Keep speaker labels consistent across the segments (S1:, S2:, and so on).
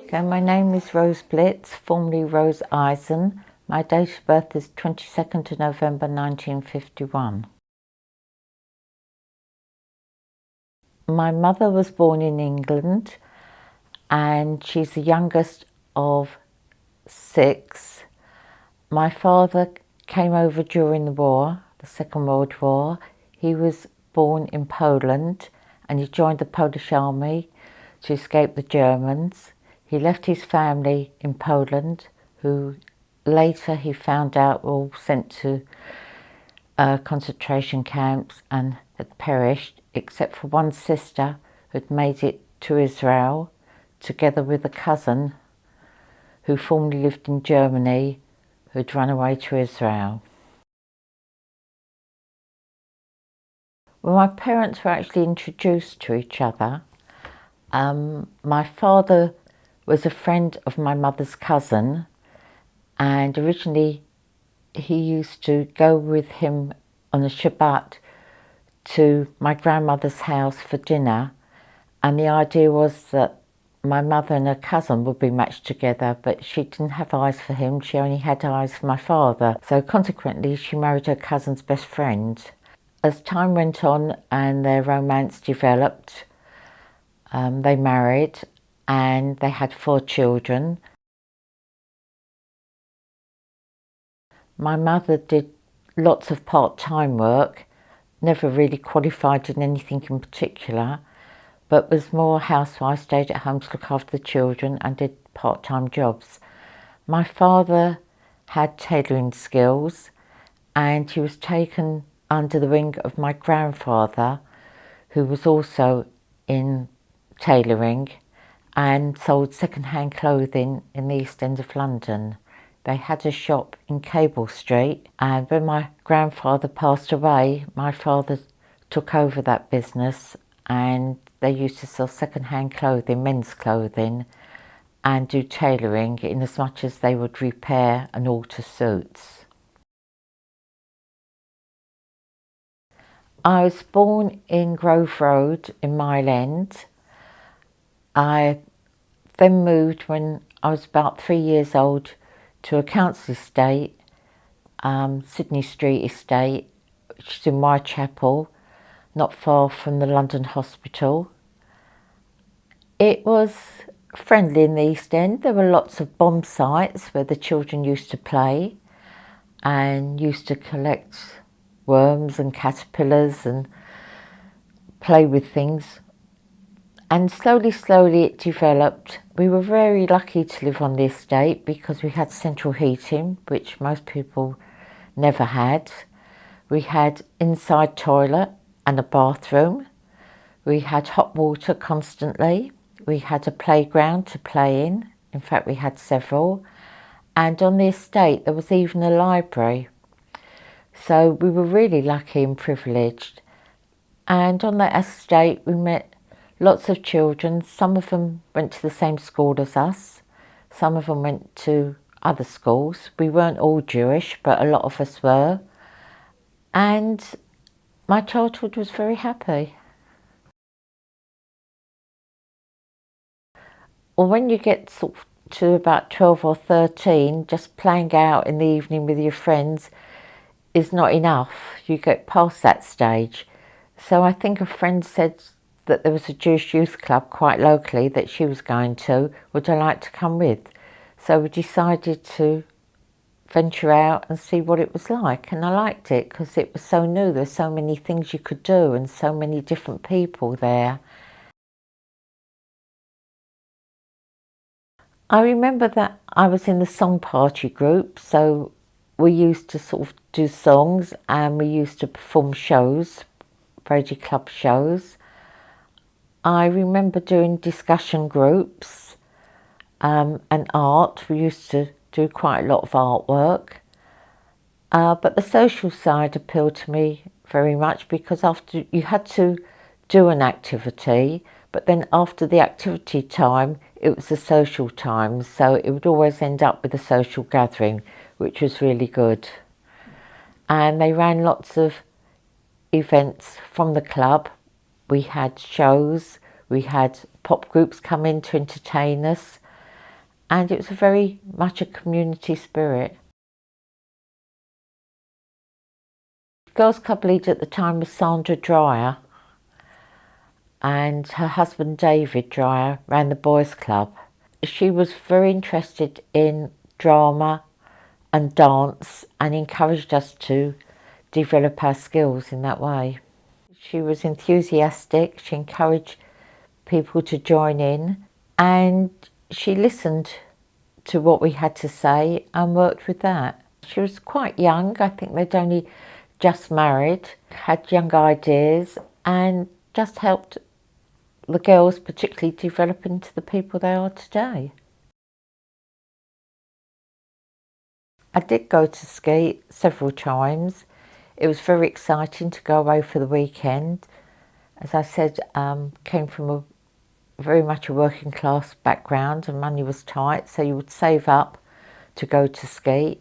S1: Okay, my name is Rose Blitz, formerly Rose Eisen. My date of birth is 22nd of November 1951. My mother was born in England and she's the youngest of 6. My father came over during the war, the Second World War. He was born in Poland and he joined the Polish army to escape the Germans. He left his family in Poland, who later he found out were all sent to concentration camps and had perished, except for one sister who'd made it to Israel, together with a cousin who formerly lived in Germany, who'd run away to Israel. Well, my parents were actually introduced to each other. My father was a friend of my mother's cousin, and originally he used to go with him on a Shabbat to my grandmother's house for dinner, and the idea was that my mother and her cousin would be matched together, but she didn't have eyes for him, she only had eyes for my father, so consequently she married her cousin's best friend. As time went on and their romance developed, they married and they had 4 children. My mother did lots of part-time work, never really qualified in anything in particular, but was more a housewife, stayed at home to look after the children and did part-time jobs. My father had tailoring skills and he was taken under the wing of my grandfather, who was also in tailoring and sold second-hand clothing in the East End of London. They had a shop in Cable Street, and when my grandfather passed away, my father took over that business, and they used to sell second-hand clothing, men's clothing, and do tailoring in as much as they would repair and alter suits. I was born in Grove Road in Mile End. I then moved when I was about 3 years old to a council estate, Sydney Street Estate, which is in Whitechapel, not far from the London Hospital. It was friendly in the East End. There were lots of bomb sites where the children used to play and used to collect worms and caterpillars and play with things. And slowly it developed. We were very lucky to live on the estate because we had central heating, which most people never had. We had inside toilet and a bathroom. We had hot water constantly. We had a playground to play in. In fact, we had several. And on the estate, there was even a library. So we were really lucky and privileged. And on that estate, we met lots of children. Some of them went to the same school as us. Some of them went to other schools. We weren't all Jewish, but a lot of us were. And my childhood was very happy. Well, when you get sort of to about 12 or 13, just playing out in the evening with your friends is not enough. You get past that stage. So I think a friend said that there was a Jewish youth club quite locally that she was going to. Would I like to come with? So we decided to venture out and see what it was like, and I liked it because it was so new. There's so many things you could do and so many different people there. I remember that I was in the song party group, so we used to sort of do songs and we used to perform shows, Brady Club shows. I remember doing discussion groups and art. We used to do quite a lot of artwork. But the social side appealed to me very much because after you had to do an activity, but then after the activity time, it was the social time. So it would always end up with a social gathering, which was really good. And they ran lots of events from the club. We had shows, we had pop groups come in to entertain us, and it was very much a community spirit. Girls Club leader at the time was Sandra Dreyer, and her husband David Dreyer ran the Boys Club. She was very interested in drama and dance and encouraged us to develop our skills in that way. She was enthusiastic, she encouraged people to join in, and she listened to what we had to say and worked with that. She was quite young, I think they'd only just married, had young ideas, and just helped the girls particularly develop into the people they are today. I did go to ski several times. It was very exciting to go away for the weekend. As I said, came from a very much a working class background and money was tight, so you would save up to go to ski,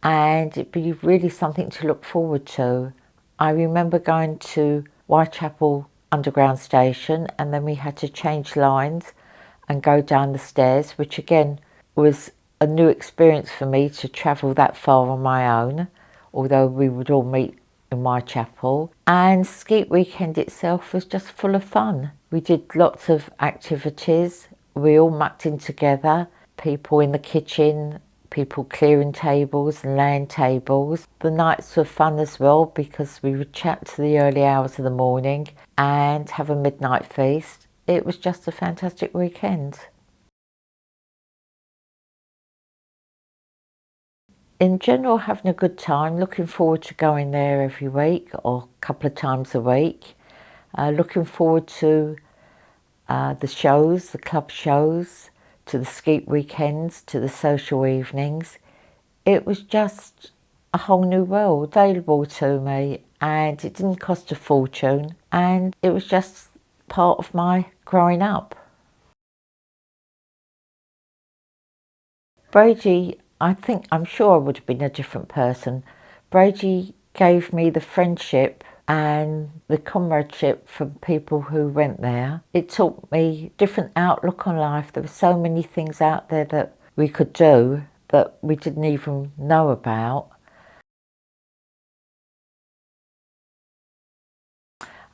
S1: and it'd be really something to look forward to. I remember going to Whitechapel Underground Station, and then we had to change lines and go down the stairs, which again was a new experience for me to travel that far on my own, although we would all meet in Whitechapel. And Skeet Weekend itself was just full of fun. We did lots of activities. We all mucked in together, people in the kitchen, people clearing tables and laying tables. The nights were fun as well because we would chat to the early hours of the morning and have a midnight feast. It was just a fantastic weekend. In general, having a good time, looking forward to going there every week or a couple of times a week. Looking forward to the shows, the club shows, to the Skeet weekends, to the social evenings. It was just a whole new world available to me, and it didn't cost a fortune, and it was just part of my growing up. Brady, I'm sure I would have been a different person. Brady gave me the friendship and the comradeship from people who went there. It taught me different outlook on life. There were so many things out there that we could do that we didn't even know about.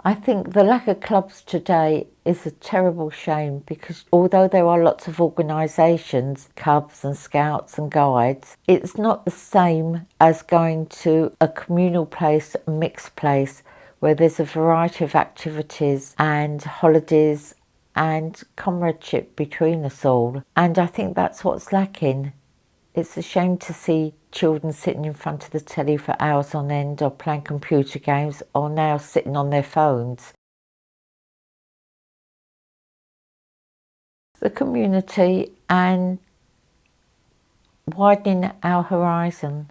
S1: I think the lack of clubs today is a terrible shame, because although there are lots of organisations, Cubs and Scouts and Guides, it's not the same as going to a communal place, a mixed place, where there's a variety of activities and holidays and comradeship between us all. And I think that's what's lacking. It's a shame to see children sitting in front of the telly for hours on end, or playing computer games, or now sitting on their phones. The community and widening our horizon,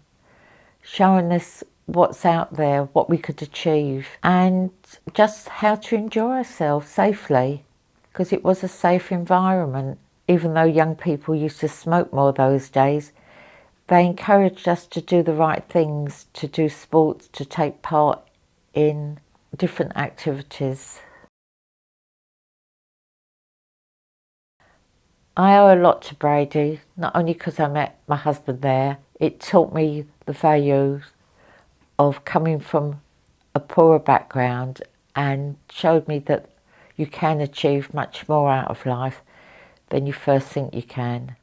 S1: showing us what's out there, what we could achieve, and just how to enjoy ourselves safely, because it was a safe environment. Even though young people used to smoke more those days, they encouraged us to do the right things, to do sports, to take part in different activities. I owe a lot to Brady, not only because I met my husband there. It taught me the value of coming from a poorer background and showed me that you can achieve much more out of life than you first think you can.